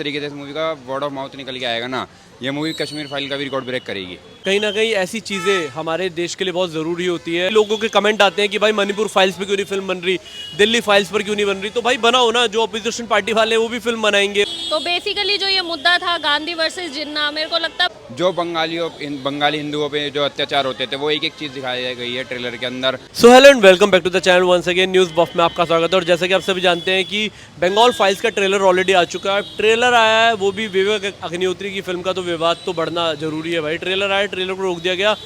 तरीके से इस मूवी का वर्ड ऑफ माउथ निकल के आएगा ना, ये मूवी कश्मीर फाइल का भी रिकॉर्ड ब्रेक करेगी। कहीं ना कहीं ऐसी चीज़ें हमारे देश के लिए बहुत ज़रूरी होती है। लोगों के कमेंट आते हैं कि भाई मणिपुर फाइल्स पे क्यों नहीं फिल्म बन रही, दिल्ली फाइल्स पर क्यों नहीं बन रही। तो भाई बनाओ ना, जो अपोजिशन पार्टी वाले हैं वो भी फिल्म बनाएंगे। तो बेसिकली जो ये मुद्दा था गांधी वर्सेस जिन्ना, मेरे को लगता है जो बंगाली हिंदुओं पे जो अत्याचार होते थे वो एक एक चीज़ दिखाई गई है ट्रेलर के अंदर। So hello and welcome back to the channel once again. News buff में आपका स्वागत है। और जैसा कि आप सभी जानते हैं कि बंगाल फाइल्स का ट्रेलर ऑलरेडी आ चुका है। ट्रेलर आया है, वो भी विवेक अग्निहोत्री की फिल्म का, तो विवाद तो बढ़ना जरूरी है भाई। ट्रेलर आया, ट्रेलर को रोक दिया गया,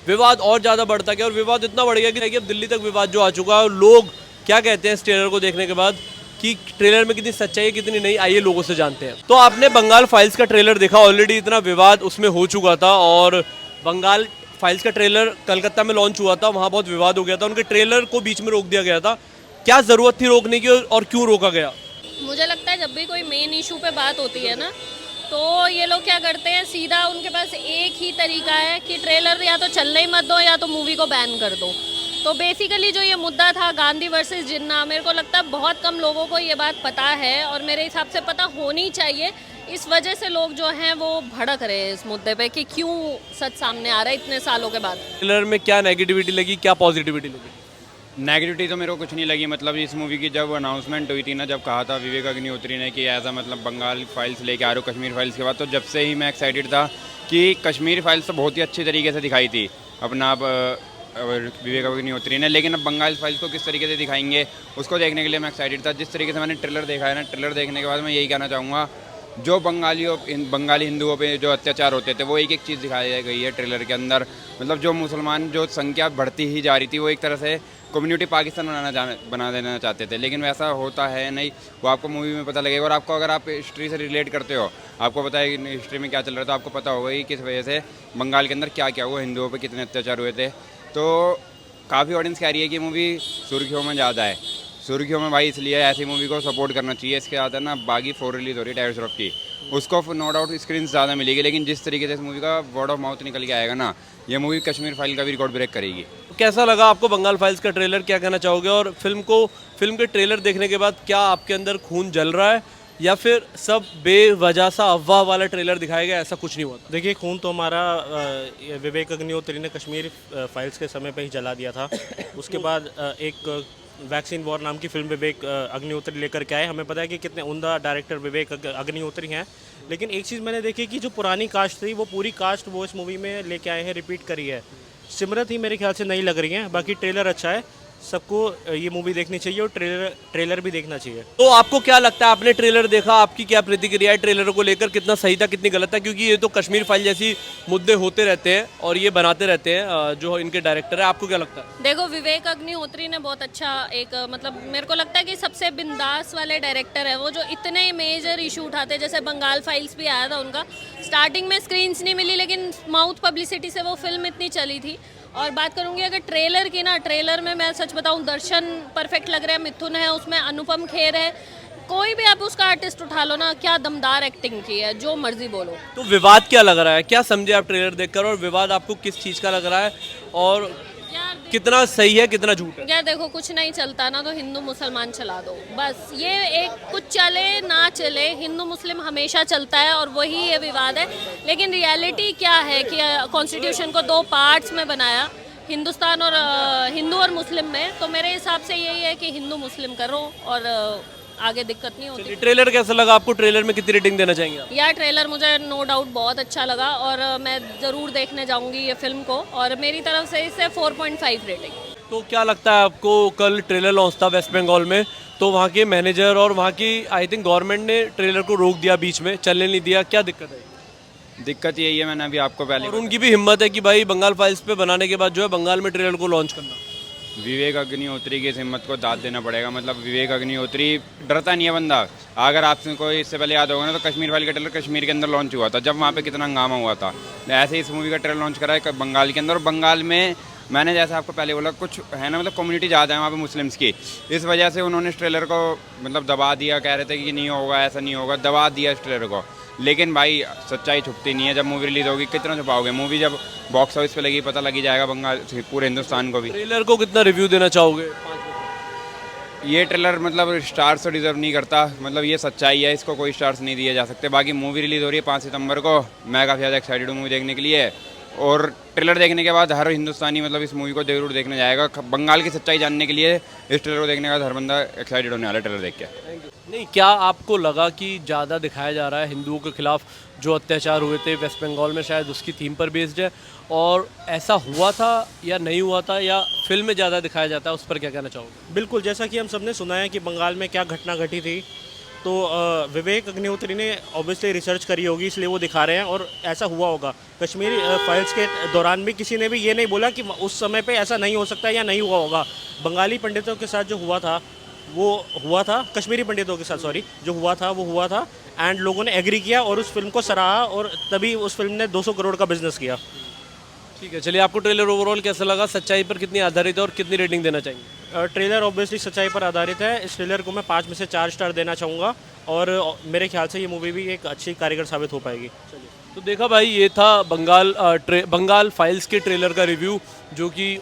विवाद और ज़्यादा बढ़ता गया और विवाद इतना बढ़ गया कि अब दिल्ली तक विवाद जो आ चुका है। लोग क्या कहते हैं इस ट्रेलर को देखने के बाद कि ट्रेलर में कितनी सच्चाई है कितनी नहीं, आइए लोगों से जानते हैं। तो आपने बंगाल फाइल्स का ट्रेलर देखा, ऑलरेडी इतना विवाद उसमें हो चुका था। और बंगाल फाइल्स का ट्रेलर कलकत्ता में लॉन्च हुआ था, वहाँ बहुत विवाद हो गया था, उनके ट्रेलर को बीच में रोक दिया गया था। क्या ज़रूरत थी रोकने की और क्यों रोका गया? मुझे लगता है जब भी कोई मेन इशू पे बात होती है ना, तो ये लोग क्या करते हैं, सीधा उनके पास एक ही तरीका है कि ट्रेलर या तो चलने ही मत दो या तो मूवी को बैन कर दो। तो बेसिकली जो ये मुद्दा था गांधी वर्सेस जिन्ना, मेरे को लगता है बहुत कम लोगों को ये बात पता है और मेरे हिसाब से पता होनी चाहिए। इस वजह से लोग जो हैं वो भड़क रहे हैं इस मुद्दे पे कि क्यों सच सामने आ रहा है इतने सालों के बाद। ट्रेलर में क्या नेगेटिविटी लगी, क्या पॉजिटिविटी लगी? नेगेटिविटी तो मेरे को कुछ नहीं लगी। मतलब इस मूवी की जब अनाउंसमेंट हुई थी ना, जब कहा था विवेक अग्निहोत्री ने कि ऐसा मतलब बंगाल फाइल्स लेके आ रहे हो कश्मीर फाइल्स के बाद, तो जब से ही मैं एक्साइटेड था कि कश्मीर फाइल्स तो बहुत ही अच्छी तरीके से दिखाई थी अपना विवेक अग्निहोत्री ने, लेकिन अब बंगाल फाइल्स को किस तरीके से दिखाएंगे उसको देखने के लिए मैं एक्साइटेड था। जिस तरीके से मैंने ट्रेलर देखा है ना, ट्रेलर देखने के बाद मैं यही कहना चाहूँगा, जो बंगाली हिंदुओं पे जो अत्याचार होते थे वो एक एक चीज़ दिखाई गई है ट्रेलर के अंदर। मतलब जो मुसलमान जो संख्या बढ़ती ही जा रही थी, वो एक तरह से कम्युनिटी पाकिस्तान बना देना चाहते थे, लेकिन वैसा होता है नहीं। वो आपको मूवी में पता लगेगा। और आपको अगर आप हिस्ट्री से रिलेट करते हो, आपको पता है हिस्ट्री में क्या चल रहा था, आपको पता होगा कि किस वजह से बंगाल के अंदर क्या क्या हुआ, हिंदुओं पे कितने अत्याचार हुए थे। तो काफ़ी ऑडियंस कह रही है कि मूवी सुर्खियों में ज़्यादा है। सुर्खियों में भाई इसलिए ऐसी मूवी को सपोर्ट करना चाहिए। इसके ज़्यादा ना बागी 4 रिलीज़ हो रही है टाइगर श्रॉफ की, उसको नो डाउट स्क्रीन ज़्यादा मिलेगी, लेकिन जिस तरीके से इस मूवी का वर्ड ऑफ माउथ निकल के आएगा ना, ये मूवी कश्मीर फाइल का भी रिकॉर्ड ब्रेक करेगी। कैसा लगा आपको बंगाल फाइल्स का ट्रेलर, क्या कहना चाहोगे? और फिल्म के ट्रेलर देखने के बाद क्या आपके अंदर खून जल रहा है या फिर सब बेवजह सा अफवाह वाला ट्रेलर दिखाया गया, ऐसा कुछ नहीं हुआ था? देखिए, खून तो हमारा विवेक अग्निहोत्री ने कश्मीर फाइल्स के समय पे ही जला दिया था। उसके बाद एक वैक्सीन वॉर नाम की फिल्म विवेक अग्निहोत्री लेकर के आए। हमें पता है कि कितने उम्दा डायरेक्टर विवेक अग्निहोत्री हैं, लेकिन एक चीज़ मैंने देखी कि जो पुरानी कास्ट थी वो पूरी कास्ट वो इस मूवी में लेके आए हैं, रिपीट करी है। सिमरत ही मेरे ख्याल से नहीं लग रही हैं। बाकी ट्रेलर अच्छा है, सबको ये मूवी देखनी चाहिए और ट्रेलर भी देखना चाहिए। तो आपको क्या लगता है, आपने ट्रेलर देखा, आपकी क्या प्रतिक्रिया है ट्रेलर को लेकर? कितना सही था, कितनी गलत था? क्योंकि ये तो कश्मीर फाइल जैसी मुद्दे होते रहते हैं और ये बनाते रहते हैं जो इनके डायरेक्टर है। आपको क्या लगता है? देखो, विवेक अग्निहोत्री ने बहुत अच्छा एक मतलब मेरे को लगता है कि सबसे बिंदास वाले डायरेक्टर है वो, जो इतने मेजर इशू उठाते हैं। जैसे बंगाल फाइल्स भी आया था उनका, स्टार्टिंग में स्क्रीन्स नहीं मिली, लेकिन माउथ पब्लिसिटी से वो फिल्म इतनी चली थी। और बात करूंगी अगर ट्रेलर की ना, ट्रेलर में मैं सच बताऊं, दर्शन परफेक्ट लग रहा है, मिथुन है उसमें, अनुपम खेर है, कोई भी आप उसका आर्टिस्ट उठा लो ना, क्या दमदार एक्टिंग की है, जो मर्जी बोलो। तो विवाद क्या लग रहा है, क्या समझे आप ट्रेलर देखकर? और विवाद आपको किस चीज़ का लग रहा है और कितना सही है कितना झूठ है? यार देखो, कुछ नहीं चलता ना तो हिंदू मुसलमान चला दो, बस ये एक कुछ चले ना चले, हिंदू मुस्लिम हमेशा चलता है और वही ये विवाद है। लेकिन रियलिटी क्या है कि कॉन्स्टिट्यूशन को 2 पार्ट्स में बनाया, हिंदुस्तान और हिंदू और मुस्लिम में। तो मेरे हिसाब से यही है कि हिंदू मुस्लिम करो और आगे दिक्कत नहीं होती। ट्रेलर कैसा लगा आपको? ट्रेलर में कितनी रेटिंग देना चाहेंगे आप? यार ट्रेलर मुझे नो डाउट बहुत अच्छा लगा और मैं ज़रूर देखने जाऊंगी ये फिल्म को, और मेरी तरफ से इसे 4.5 रेटिंग। तो क्या लगता है आपको, कल ट्रेलर लॉन्च था वेस्ट बंगाल में, तो वहाँ के मैनेजर और वहाँ की आई थिंक गवर्नमेंट ने ट्रेलर को रोक दिया, बीच में चलने नहीं दिया, क्या दिक्कत है? दिक्कत यही है, मैंने अभी आपको पहले, और उनकी भी हिम्मत है कि भाई बंगाल फाइल्स पे बनाने के बाद जो है बंगाल में ट्रेलर को लॉन्च करना। विवेक अग्निहोत्री की इस हिम्मत को दाद देना पड़ेगा। मतलब विवेक अग्निहोत्री डरता नहीं है बंदा। अगर आपसे कोई इससे पहले याद होगा ना, तो कश्मीर फाइल का ट्रेलर कश्मीर के अंदर लॉन्च हुआ था, जब वहाँ पे कितना हंगामा हुआ था। ऐसे ही इस मूवी का ट्रेलर लॉन्च करा है बंगाल के अंदर। और बंगाल में मैंने जैसे आपको पहले बोला, कुछ है ना, मतलब कम्युनिटी ज़्यादा है वहाँ पे मुस्लिम्स की, इस वजह से उन्होंने इस ट्रेलर को मतलब दबा दिया। कह रहे थे कि नहीं होगा, ऐसा नहीं होगा, दबा दिया इस ट्रेलर को। लेकिन भाई सच्चाई छुपती नहीं है। जब मूवी रिलीज होगी कितना छुपाओगे? मूवी जब बॉक्स ऑफिस पे लगी, पता लगी जाएगा बंगाल पूरे हिंदुस्तान को भी। ट्रेलर को कितना रिव्यू देना चाहोगे? ये ट्रेलर मतलब स्टार्स तो डिजर्व नहीं करता, मतलब ये सच्चाई है, इसको कोई स्टार्स नहीं दिए जा सकते। बाकी मूवी रिलीज़ हो रही है 5 सितंबर को, मैं काफ़ी ज़्यादा एक्साइटेड हूँ मूवी देखने के लिए, और ट्रेलर देखने के बाद हर हिंदुस्तानी मतलब इस मूवी को जरूर देखने जाएगा। बंगाल की सच्चाई जानने के लिए इस ट्रेलर को देखने के बाद हर बंदा एक्साइटेड होने वाला है ट्रेलर देख के। नहीं, क्या आपको लगा कि ज़्यादा दिखाया जा रहा है हिंदुओं के खिलाफ जो अत्याचार हुए थे वेस्ट बंगाल में, शायद उसकी थीम पर बेस्ड है, और ऐसा हुआ था या नहीं हुआ था, या फिल्म में ज़्यादा दिखाया जाता है, उस पर क्या कहना चाहोगे? बिल्कुल, जैसा कि हम सबने सुना है कि बंगाल में क्या घटना घटी थी, तो विवेक अग्निहोत्री ने ऑब्वियसली रिसर्च करी होगी, इसलिए वो दिखा रहे हैं, और ऐसा हुआ होगा। कश्मीर फाइल्स के दौरान भी किसी ने भी ये नहीं बोला कि उस समय पे ऐसा नहीं हो सकता या नहीं हुआ होगा। बंगाली पंडितों के साथ जो हुआ था वो हुआ था, कश्मीरी पंडितों के साथ सॉरी, जो हुआ था वो हुआ था, एंड लोगों ने एग्री किया और उस फिल्म को सराहा, और तभी उस फिल्म ने 200 करोड़ का बिजनेस किया। ठीक है, चलिए, आपको ट्रेलर ओवरऑल कैसा लगा, सच्चाई पर कितनी आधारित है और कितनी रेटिंग देना चाहेंगे? ट्रेलर ऑब्वियसली सच्चाई पर आधारित है। इस ट्रेलर को मैं 5 में से 4 स्टार देना चाहूँगा, और मेरे ख्याल से ये मूवी भी एक अच्छी कारीगर साबित हो पाएगी। तो देखा भाई, ये था बंगाल फाइल्स के ट्रेलर का रिव्यू, जो कि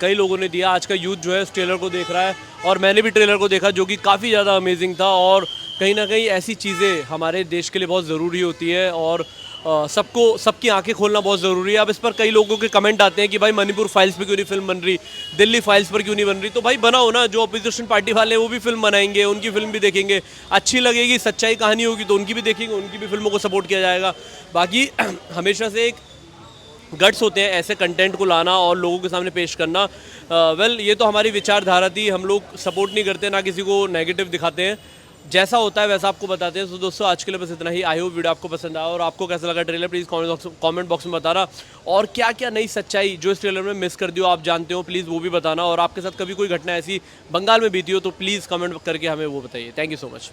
कई लोगों ने दिया। आज का यूथ जो है इस ट्रेलर को देख रहा है, और मैंने भी ट्रेलर को देखा, जो कि काफ़ी ज़्यादा अमेजिंग था, और कहीं ना कहीं ऐसी चीज़ें हमारे देश के लिए बहुत ज़रूरी होती है, और सबकी आंखें खोलना बहुत ज़रूरी है। अब इस पर कई लोगों के कमेंट आते हैं कि भाई मणिपुर फाइल्स पे क्यों नहीं फिल्म बन रही, दिल्ली फाइल्स पर क्यों नहीं बन रही। तो भाई बनाओ ना, जो अपोजिशन पार्टी वाले हैं वो भी फिल्म बनाएंगे, उनकी फिल्म भी देखेंगे, अच्छी लगेगी, सच्चाई कहानी होगी तो उनकी भी देखेंगे, उनकी भी फिल्मों को सपोर्ट किया जाएगा। बाकी हमेशा से एक गट्स होते हैं ऐसे कंटेंट को लाना और लोगों के सामने पेश करना। वेल, ये तो हमारी विचारधारा थी, हम लोग सपोर्ट नहीं करते, ना किसी को नेगेटिव दिखाते हैं, जैसा होता है वैसा आपको बताते हैं। तो दोस्तों, आज के लिए बस इतना ही। आई होप वीडियो आपको पसंद आया, और आपको कैसा लगा ट्रेलर प्लीज़ कमेंट बॉक्स में बताना, और क्या क्या नई सच्चाई जो इस ट्रेलर में मिस कर दी हो, आप जानते हो, प्लीज़ वो भी बताना, और आपके साथ कभी कोई घटना ऐसी बंगाल में बीती हो तो प्लीज़ कमेंट करके हमें वो बताइए। Thank you so much.